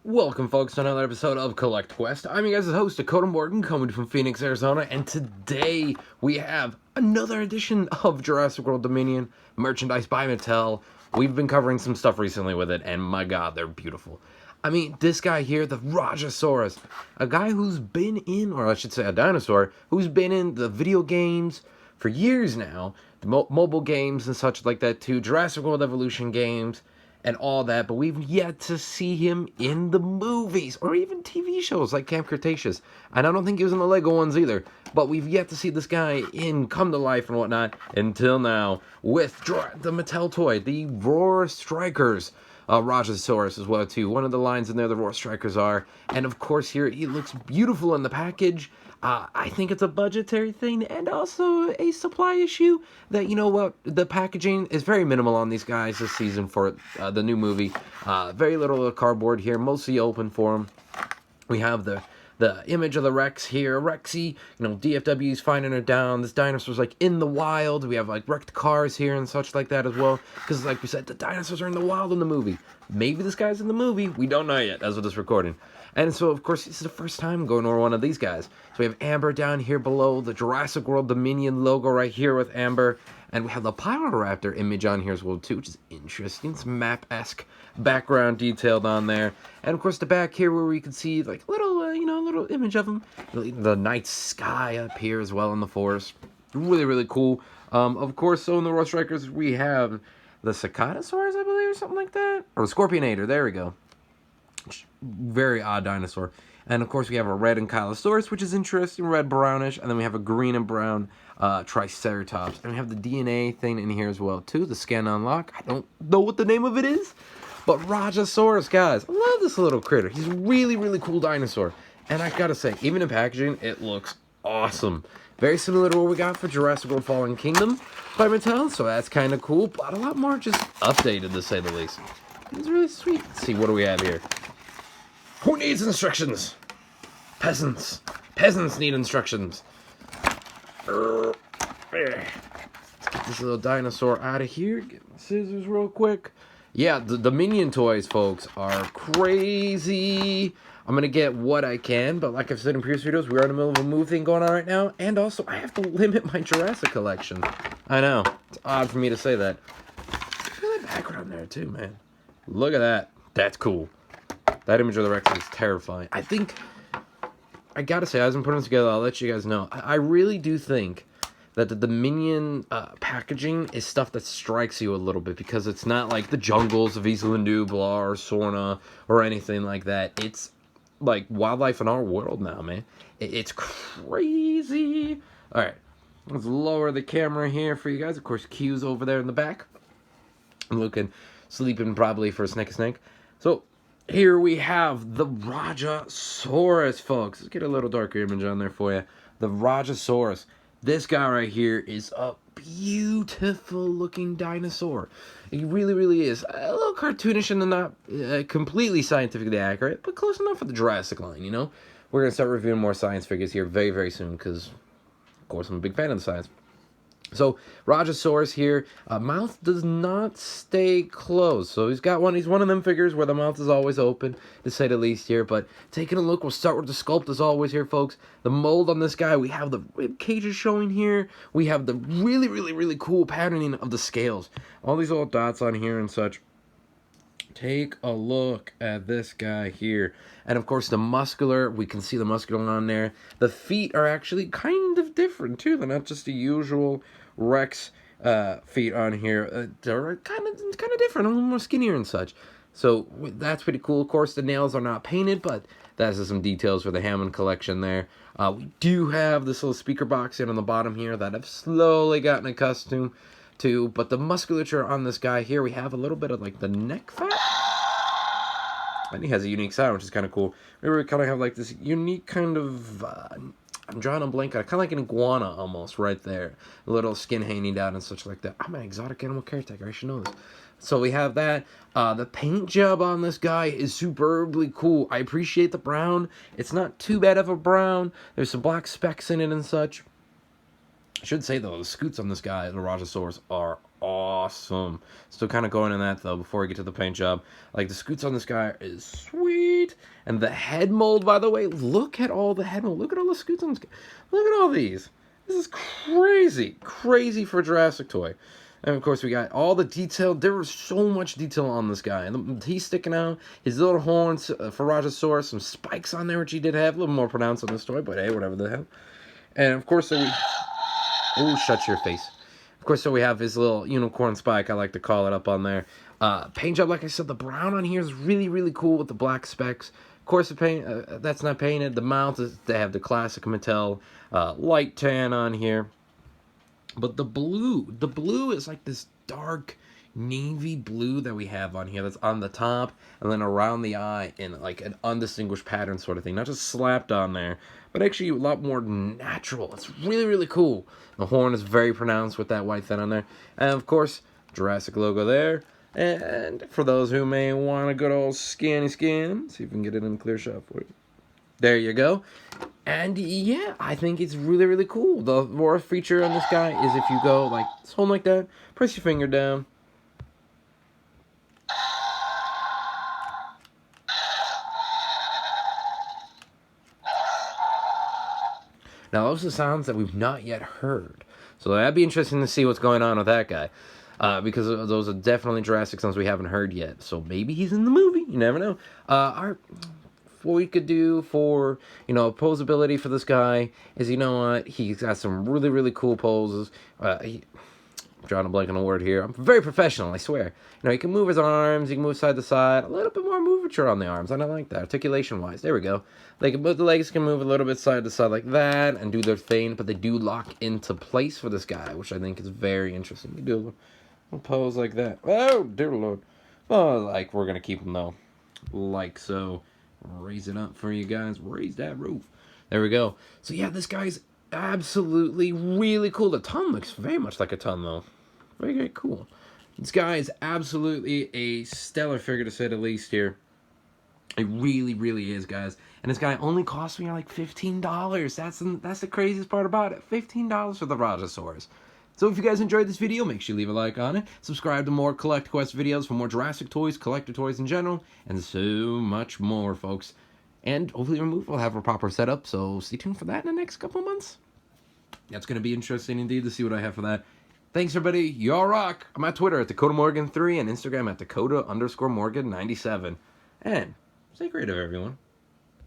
Welcome, folks, to another episode of Collect Quest. I'm your guys' host, Dakota Morgan, coming from Phoenix, Arizona, and today we have another edition of Jurassic World Dominion merchandise by Mattel. We've been covering some stuff recently with it, and my god, they're beautiful. I mean, this guy here, the Rajasaurus, a guy who's been in, or I should say a dinosaur, who's been in the video games for years now, the mobile games and such like that too, Jurassic World Evolution games, and all that, but we've yet to see him in the movies or even TV shows like Camp Cretaceous. And I don't think he was in the Lego ones either, but we've yet to see this guy in come to life and whatnot until now with the Mattel toy, the Roar Strikers. Rajasaurus as well too. One of the lines in there, the Roar Strikers are, and of course here he looks beautiful in the package. I think it's a budgetary thing and also a supply issue that, you know what, the packaging is very minimal on these guys this season for the new movie. Very little cardboard here, mostly open for them. We have the image of the Rex here, Rexy, you know, DFW's finding her down. This dinosaur's like in the wild. We have like wrecked cars here and such like that as well. Because like we said, the dinosaurs are in the wild in the movie. Maybe this guy's in the movie. We don't know yet as of this recording. And so, of course, this is the first time going over one of these guys. So we have Amber down here below, the Jurassic World Dominion logo right here with Amber. And we have the Pyroraptor image on here as well, too, which is interesting. Some map-esque background detailed on there. And, of course, the back here where we can see, like, a little, little image of him. The night sky up here as well in the forest. Really, really cool. Of course, so in the Roar Strikers, we have the Cicadasaurus, I believe, or something like that. Or the Scorpionator, there we go. Very odd dinosaur. And of course we have a red Ankylosaurus, which is interesting, red brownish, and then we have a green and brown Triceratops, and we have the DNA thing in here as well too, the scan unlock. I don't know what the name of it is, but Rajasaurus, guys, I love this little critter. He's a really, really cool dinosaur, and I gotta say, even in packaging, it looks awesome. Very similar to what we got for Jurassic World Fallen Kingdom by Mattel, so that's kind of cool, but a lot more just updated to say the least. It's really sweet. Let's see, what do we have here? Who needs instructions? Peasants. Peasants need instructions. Let's get this little dinosaur out of here. Get my scissors real quick. Yeah, the Minion toys, folks, are crazy. I'm going to get what I can, but like I've said in previous videos, we're in the middle of a move thing going on right now, and also I have to limit my Jurassic collection. I know. It's odd for me to say that. Look at that background there, too, man. Look at that. That's cool. That image of the Rex is terrifying. I think, I gotta say, as I'm putting it together, I'll let you guys know. I really do think that the Dominion packaging is stuff that strikes you a little bit, because it's not like the jungles of Isla Nublar or Sorna or anything like that. It's like wildlife in our world now, man. It's crazy. Alright, let's lower the camera here for you guys. Of course, Q's over there in the back. I'm looking, sleeping probably for a snake. So, here we have the Rajasaurus, folks. Let's get a little darker image on there for you. The Rajasaurus. This guy right here is a beautiful looking dinosaur. He really, really is. A little cartoonish and not completely scientifically accurate, but close enough for the Jurassic line, you know? We're going to start reviewing more science figures here very, very soon, because, of course, I'm a big fan of the science. So, Rajasaurus here, mouth does not stay closed. So he's one of them figures where the mouth is always open, to say the least here. But taking a look, we'll start with the sculpt as always here, folks. The mold on this guy, we have the rib cages showing here. We have the really, really, really cool patterning of the scales. All these little dots on here and such. Take a look at this guy here. And of course the muscular, we can see the muscular on there. The feet are actually kind of different too. They're not just the usual Rex feet on here. They're kind of different, a little more skinnier and such. So that's pretty cool. Of course the nails are not painted, but that's just some details for the Hammond collection there. We do have this little speaker box in on the bottom here that I've slowly gotten accustomed to. But the musculature on this guy here, we have a little bit of like the neck fat. And he has a unique sound, which is kind of cool. We kind of have like this unique kind of, I'm drawing a blank, kind of like an iguana almost right there. A little skin hanging down and such like that. I'm an exotic animal caretaker, I should know this. So we have that. The paint job on this guy is superbly cool. I appreciate the brown. It's not too bad of a brown. There's some black specks in it and such. I should say though, the scoots on this guy, the Rajasaurus, are awesome. Still kind of going in that, though, before we get to the paint job. Like, the scoots on this guy is sweet. And the head mold, by the way, look at all the head mold. Look at all the scoots on this guy. Look at all these. This is crazy. Crazy for a Jurassic toy. And, of course, we got all the detail. There was so much detail on this guy. And he's sticking out. His little horns for Rajasaurus. Some spikes on there, which he did have. A little more pronounced on this toy, but hey, whatever the hell. And, of course, so we... Oh, shut your face. Of course, so we have his little unicorn spike, I like to call it, up on there. Paint job, like I said, the brown on here is really, really cool with the black specks. Of course, the paint that's not painted. The mouth, they have the classic Mattel light tan on here. But the blue is like this dark navy blue that we have on here that's on the top and then around the eye in like an undistinguished pattern sort of thing. Not just slapped on there, but actually a lot more natural. It's really, really cool. The horn is very pronounced with that white thing on there. And of course, Jurassic logo there. And for those who may want a good old scan, see if we can get it in a clear shot for you. There you go. And yeah, I think it's really, really cool. The more feature on this guy is if you go like something like that, press your finger down. Now, those are sounds that we've not yet heard. So that'd be interesting to see what's going on with that guy. Because those are definitely Jurassic sounds we haven't heard yet. So maybe he's in the movie. You never know. What we could do for, posability for this guy is, you know what? He's got some really, really cool poses. I'm drawing a blank on a word here. I'm very professional, I swear. He can move his arms, he can move side to side, a little bit more movement on the arms. I don't like that, articulation-wise. There we go. The legs can move a little bit side to side like that and do their thing, but they do lock into place for this guy, which I think is very interesting. You do a little pose like that. Oh, dear Lord. Well, we're going to keep them, though. Like so. Raise it up for you guys. Raise that roof. There we go. So, yeah, this guy's absolutely really cool. The tongue looks very much like a tongue, though. Very, very cool. This guy is absolutely a stellar figure, to say the least, here. It really, really is, guys. And this guy only cost me like $15. That's the craziest part about it. $15 for the Rajasaurus. So if you guys enjoyed this video, make sure you leave a like on it. Subscribe to more Collect Quest videos for more Jurassic toys, collector toys in general, and so much more, folks. And hopefully Remove will have a proper setup, so stay tuned for that in the next couple of months. That's going to be interesting indeed to see what I have for that. Thanks, everybody. Y'all rock. I'm at Twitter at DakotaMorgan3 and Instagram at Dakota_Morgan97. And stay creative, everyone.